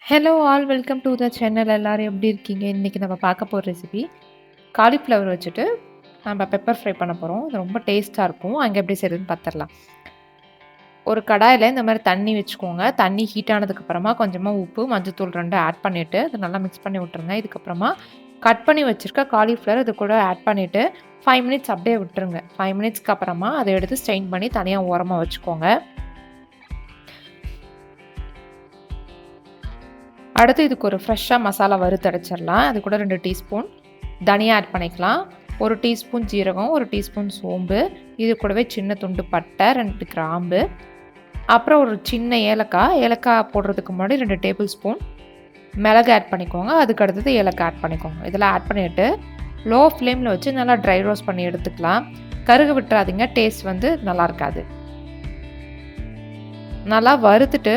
Hello all welcome to the channel. எல்லாரும் எப்படி இருக்கீங்க? இன்னைக்கு நம்ம பார்க்க போற ரெசிபி காலிஃப்ளவர் வச்சுட்டு நம்ம பெப்பர் ஃப்ரை பண்ண போறோம். இது ரொம்ப டேஸ்ட்டா இருக்கும். அங்க எப்படி செய்றதுன்னு பார்த்துரலாம். ஒரு கடாயில இந்த மாரி தண்ணி வச்சுக்கோங்க. தண்ணி ஹீட் ஆனதுக்கு அப்புறமா கொஞ்சமா உப்பு, மஞ்சத்தூள் 2 ஆட் பண்ணிட்டு, அத நல்லா மிக்ஸ் பண்ணி விட்டுருங்க. இதுக்கப்புறமா கட் பண்ணி வச்சிருக்க காலிஃப்ளவர் இது கூட ஆட் பண்ணிட்டு 5 மினிட்ஸ் அப்படியே விட்டுருங்க. 5 மினிட்ஸ்க்கு அப்புறமா அத எடுத்து ஸ்ட்ரெயின் பண்ணி தனியா ஓரமா வச்சுக்கோங்க. அடுத்து இதுக்கு ஒரு ஃப்ரெஷ்ஷாக மசாலா வறுத்தரைச்சிடலாம். அது கூட 2 டீஸ்பூன் தனியா ஆட் பண்ணிக்கலாம். 1 டீஸ்பூன் ஜீரகம், 1 டீஸ்பூன் சோம்பு, இது கூடவே சின்ன துண்டு பட்டை, 2 கிராம்பு, அப்புறம் ஒரு சின்ன ஏலக்காய். ஏலக்காய் போடுறதுக்கு முன்னாடி 2 டேபிள் ஸ்பூன் மிளகு ஆட் பண்ணிக்கோங்க. அதுக்கு அடுத்தது ஏலக்காய் ஆட் பண்ணிக்கோங்க. இதெல்லாம் ஆட் பண்ணிவிட்டு லோ ஃப்ளேமில் வச்சு நல்லா ட்ரை ரோஸ்ட் பண்ணி எடுத்துக்கலாம். கருக விட்டுறாதீங்க, டேஸ்ட் வந்து நல்லா இருக்காது. நல்லா வறுத்துட்டு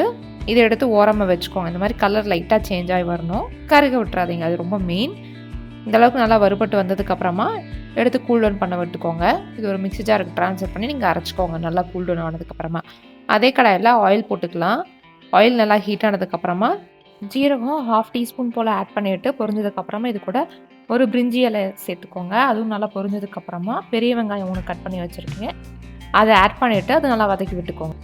இதை எடுத்து ஓரமாக வச்சுக்கோங்க. இந்த மாதிரி கலர் லைட்டாக சேஞ்ச் ஆகி வரணும். கருக விட்டுறாதீங்க, அது ரொம்ப மெயின். இந்தளவுக்கு நல்லா வறுபட்டு வந்ததுக்கப்புறமா எடுத்து கூல் டவுன் பண்ண விட்டுக்கோங்க. இது ஒரு மிக்ஸி ஜாருக்கு ட்ரான்ஸ்ஃபர் பண்ணி நீங்கள் அரைச்சிக்கோங்க நல்லா கூல் டவுன் ஆனதுக்கப்புறமா. அதே கடாயில் ஆயில் போட்டுக்கலாம். ஆயில் நல்லா ஹீட் ஆனதுக்கப்புறமா ஜீரகம் 1/2 டீஸ்பூன் போல் ஆட் பண்ணிவிட்டு பொரிஞ்சதுக்கப்புறமா இது கூட ஒரு பிரிஞ்சி இலை சேர்த்துக்கோங்க. அதுவும் நல்லா பொரிஞ்சதுக்கப்புறமா பெரிய வெங்காயம் 3 கட் பண்ணி வச்சுருக்கீங்க, அதை ஆட் பண்ணிவிட்டு அதை நல்லா வதக்கி விட்டுக்கோங்க.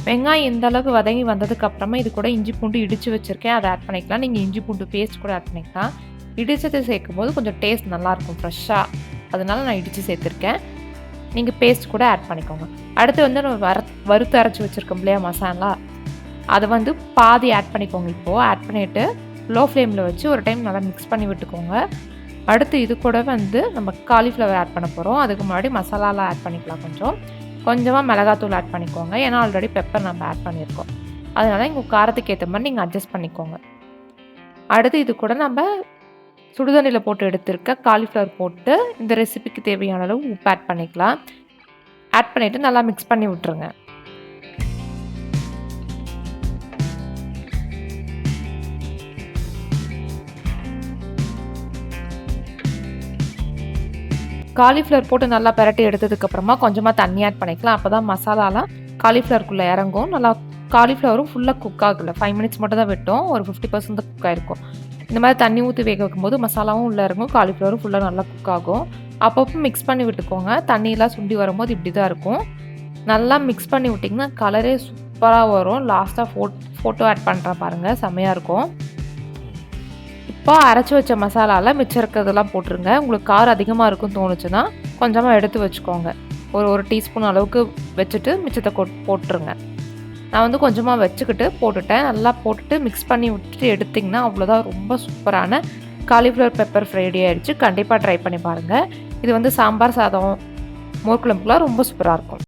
வெங்காயம் இந்த அளவுக்கு வதங்கி வந்ததுக்கப்புறமா இது கூட இஞ்சி பூண்டு இடித்து வச்சுருக்கேன், அதை ஆட் பண்ணிக்கலாம். நீங்கள் இஞ்சி பூண்டு பேஸ்ட் கூட ஆட் பண்ணிக்கலாம். இடிச்சதை சேர்க்கும்போது கொஞ்சம் டேஸ்ட் நல்லாயிருக்கும் ஃப்ரெஷ்ஷாக, அதனால நான் இடித்து சேர்த்துருக்கேன். நீங்கள் பேஸ்ட் கூட ஆட் பண்ணிக்கோங்க. அடுத்து வந்து நம்ம வறுத்து அரைச்சி வச்சுருக்கோம் இல்லையா மசாலா, அதை வந்து பாதி ஆட் பண்ணிக்கோங்க. இப்போது ஆட் பண்ணிவிட்டு லோ ஃப்ளேமில் வச்சு ஒரு டைம் நல்லா மிக்ஸ் பண்ணி விட்டுக்கோங்க. அடுத்து இது கூட வந்து நம்ம காலிஃப்ளவர் ஆட் பண்ண போகிறோம். அதுக்கு முன்னாடி மசாலாலாம் ஆட் பண்ணிக்கலாம். கொஞ்சமாக மிளகாத்தூள் ஆட் பண்ணிக்கோங்க. ஏன்னா ஆல்ரெடி பெப்பர் நம்ம ஆட் பண்ணியிருக்கோம், அதனால் உங்கள் காரத்துக்கு ஏற்ற மாதிரி நீங்கள் அட்ஜஸ்ட் பண்ணிக்கோங்க. அடுத்து இது கூட நம்ம சுடுதண்ணியில் போட்டு எடுத்துருக்க காலிஃப்ளவர் போட்டு இந்த ரெசிபிக்கு தேவையான அளவு உப்பு ஆட் பண்ணிக்கலாம். ஆட் பண்ணிவிட்டு நல்லா மிக்ஸ் பண்ணி விட்டுருங்க. காலிஃப்ளவர் போட்டு நல்லா பரட்டி எடுத்ததுக்கப்புறமா கொஞ்சமாக தண்ணி ஆட் பண்ணிக்கலாம். அப்போ தான் மசாலாலாம் காலிஃப்ளவருக்குள்ளே இறங்கும். நல்லா காலிஃப்ளவரும் ஃபுல்லாக குக் ஆகலை, 5 மினிட்ஸ் மட்டும் தான் விட்டோம், ஒரு 50% குக் ஆகிருக்கும். இந்த மாதிரி தண்ணி ஊற்றி வேக வைக்கும்போது மசாலாவும் உள்ளே இறங்கும், காலிஃப்ளவரும் ஃபுல்லாக நல்லா குக் ஆகும். அப்பப்போ மிக்ஸ் பண்ணி விட்டுக்கோங்க. தண்ணியெலாம் சுண்டி வரும்போது இப்படி தான் இருக்கும். நல்லா மிக்ஸ் பண்ணி விட்டிங்கன்னா கலரே சூப்பராக வரும். லாஸ்ட்டாக ஃபோட்டோ ஆட் பண்ணுறேன் பாருங்கள், செம்மையாக இருக்கும். இப்போ அரைச்சி வச்ச மசாலாவில் மிச்சம் இருக்கிறதெல்லாம் போட்டுருங்க. உங்களுக்கு காரம் அதிகமாக இருக்குன்னு தோணுச்சுன்னா கொஞ்சமாக எடுத்து வச்சுக்கோங்க. ஒரு டீஸ்பூன் அளவுக்கு வச்சுட்டு மிச்சத்தை போட்டுருங்க. நான் வந்து கொஞ்சமாக வச்சுக்கிட்டு போட்டுட்டேன். நல்லா போட்டுட்டு மிக்ஸ் பண்ணி விட்டுட்டு எடுத்திங்கன்னா அவ்வளோதான், ரொம்ப சூப்பரான காலிஃப்ளவர் பெப்பர் ஃப்ரை ரெடி ஆகிடுச்சு. கண்டிப்பாக ட்ரை பண்ணி பாருங்கள். இது வந்து சாம்பார் சாதம், மோர் குழம்புக்குலாம் ரொம்ப சூப்பராக இருக்கும்.